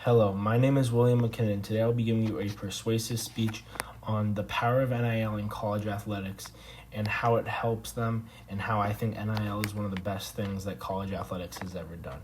Hello, my name is William McKinnon. Today I'll be giving you a persuasive speech on the power of NIL in college athletics and how it helps them and how I think NIL is one of the best things that college athletics has ever done.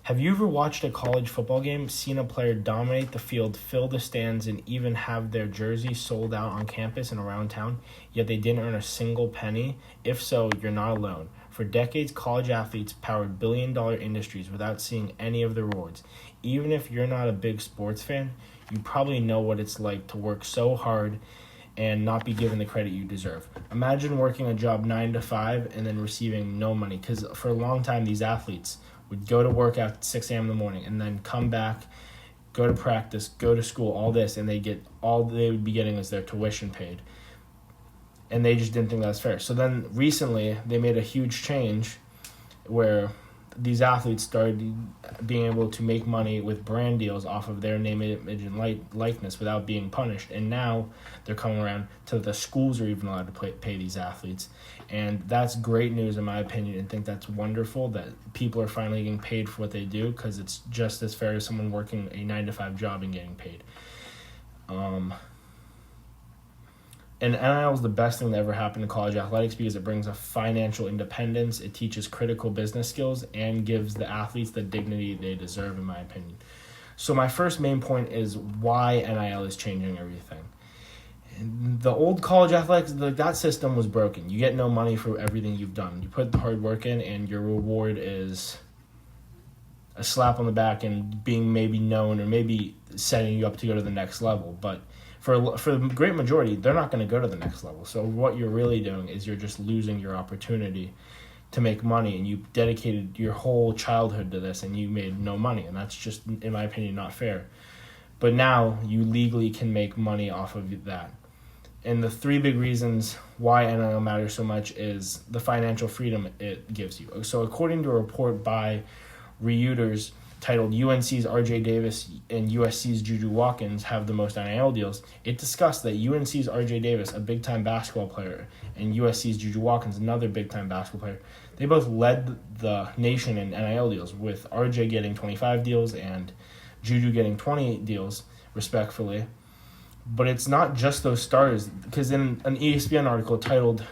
Have you ever watched a college football game, seen a player dominate the field, fill the stands, and even have their jersey sold out on campus and around town, yet they didn't earn a single penny? If so, you're not alone. For decades, college athletes powered billion-dollar industries without seeing any of the rewards. Even if you're not a big sports fan, you probably know what it's like to work so hard and not be given the credit you deserve. Imagine working a job 9 to 5 and then receiving no money, because for a long time, these athletes would go to work at 6 a.m. in the morning and then come back, go to practice, go to school, all this, and all they would be getting is their tuition paid. And they just didn't think that was fair. So then recently they made a huge change where these athletes started being able to make money with brand deals off of their name, image, and likeness without being punished. And now they're coming around to the schools are even allowed to pay these athletes. And that's great news in my opinion, and think that's wonderful that people are finally getting paid for what they do, because it's just as fair as someone working a 9 to 5 job and getting paid. And NIL is the best thing that ever happened to college athletics because it brings a financial independence, it teaches critical business skills, and gives the athletes the dignity they deserve, in my opinion. So my first main point is why NIL is changing everything. The old college athletics, that system was broken. You get no money for everything you've done. You put the hard work in, and your reward is a slap on the back and being maybe known or maybe setting you up to go to the next level. But for the great majority, they're not going to go to the next level. So what you're really doing is you're just losing your opportunity to make money, and you dedicated your whole childhood to this and you made no money, and that's just, in my opinion, not fair. But now you legally can make money off of that. And the three big reasons why NIL matters so much is the financial freedom it gives you. So according to a report by Reuters titled UNC's RJ Davis and USC's Juju Watkins have the most NIL deals, it discussed that UNC's RJ Davis, a big-time basketball player, and USC's Juju Watkins, another big-time basketball player, they both led the nation in NIL deals, with RJ getting 25 deals and Juju getting 28 deals, respectfully. But it's not just those stars, because in an ESPN article titled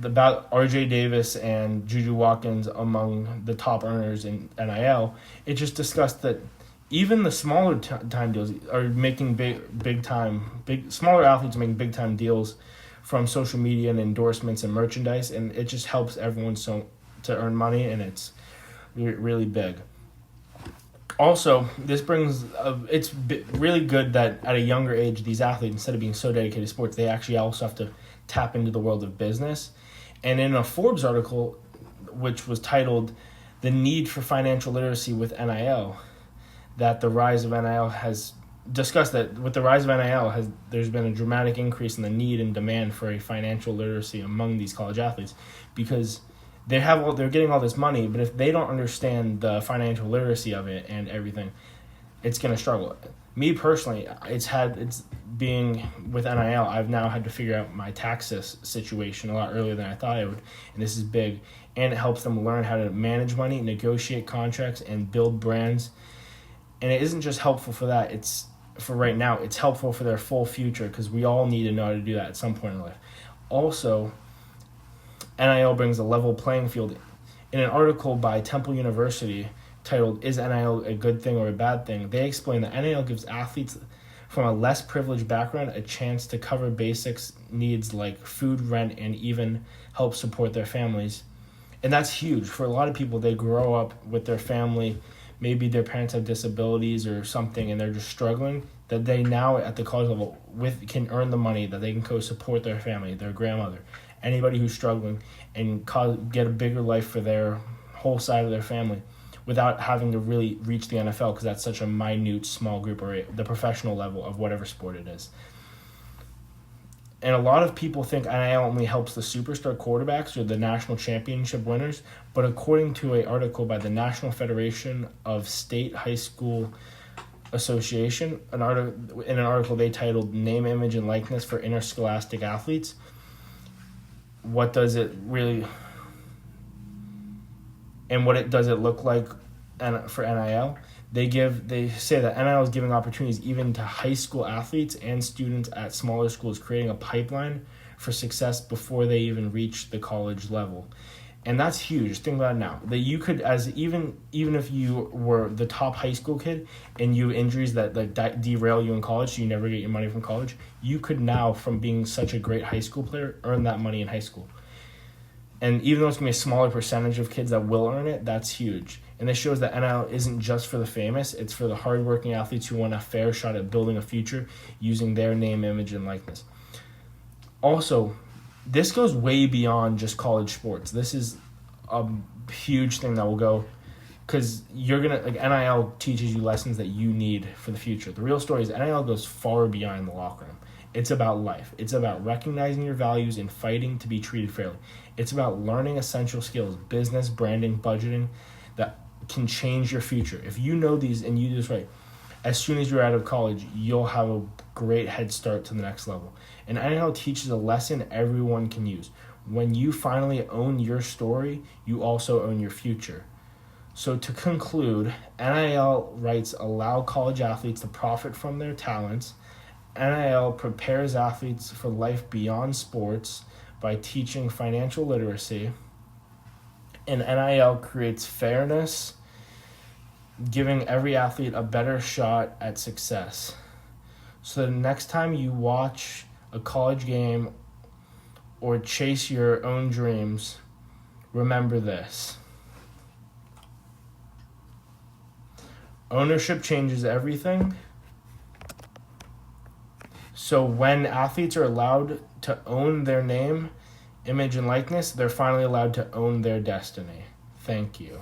about RJ Davis and Juju Watkins among the top earners in NIL, it just discussed that even the smaller time deals are making smaller athletes are making big time deals from social media and endorsements and merchandise, and it just helps everyone to earn money, and it's really big. Also, this brings it's really good that at a younger age, these athletes, instead of being so dedicated to sports, they actually also have to tap into the world of business. And in a Forbes article, which was titled "The Need for Financial Literacy with NIL," that the rise of NIL has discussed that with the rise of NIL, there's been a dramatic increase in the need and demand for a financial literacy among these college athletes, because they're getting all this money, but if they don't understand the financial literacy of it and everything, it's going to struggle. Me personally, it's being with NIL, I've now had to figure out my taxes situation a lot earlier than I thought I would, and this is big. And it helps them learn how to manage money, negotiate contracts, and build brands. And it isn't just helpful for that, it's for right now, it's helpful for their full future, because we all need to know how to do that at some point in life. Also, NIL brings a level playing field. In an article by Temple University titled "Is NIL a Good Thing or a Bad Thing?" they explain that NIL gives athletes from a less privileged background a chance to cover basics needs like food, rent, and even help support their families. And that's huge. For a lot of people, they grow up with their family, maybe their parents have disabilities or something, and they're just struggling, that they now at the college level can earn the money that they can go support their family, their grandmother, anybody who's struggling, and get a bigger life for their whole side of their family without having to really reach the NFL, because that's such a minute, small group, or the professional level of whatever sport it is. And a lot of people think NIL only helps the superstar quarterbacks or the national championship winners, but according to an article by the National Federation of State High School Association, in an article they titled "Name, Image, and Likeness for Interscholastic Athletes," what does it really and what does it look like for NIL? They say that NIL is giving opportunities even to high school athletes and students at smaller schools, creating a pipeline for success before they even reach the college level. And that's huge. Think about it now. That you could, as even if you were the top high school kid and you have injuries that derail you in college, so you never get your money from college, you could now, from being such a great high school player, earn that money in high school. And even though it's going to be a smaller percentage of kids that will earn it, that's huge. And this shows that NIL isn't just for the famous, it's for the hardworking athletes who want a fair shot at building a future using their name, image, and likeness. Also, this goes way beyond just college sports. This is a huge thing that will go, because NIL teaches you lessons that you need for the future. The real story is NIL goes far beyond the locker room. It's about life. It's about recognizing your values and fighting to be treated fairly. It's about learning essential skills, business, branding, budgeting, that can change your future. If you know these and you do this right, as soon as you're out of college, you'll have a great head start to the next level. And NIL teaches a lesson everyone can use. When you finally own your story, you also own your future. So to conclude, NIL rights allow college athletes to profit from their talents. NIL prepares athletes for life beyond sports by teaching financial literacy. And NIL creates fairness, giving every athlete a better shot at success. So the next time you watch a college game or chase your own dreams, remember this. Ownership changes everything. So when athletes are allowed to own their name, image, and likeness, they're finally allowed to own their destiny. Thank you.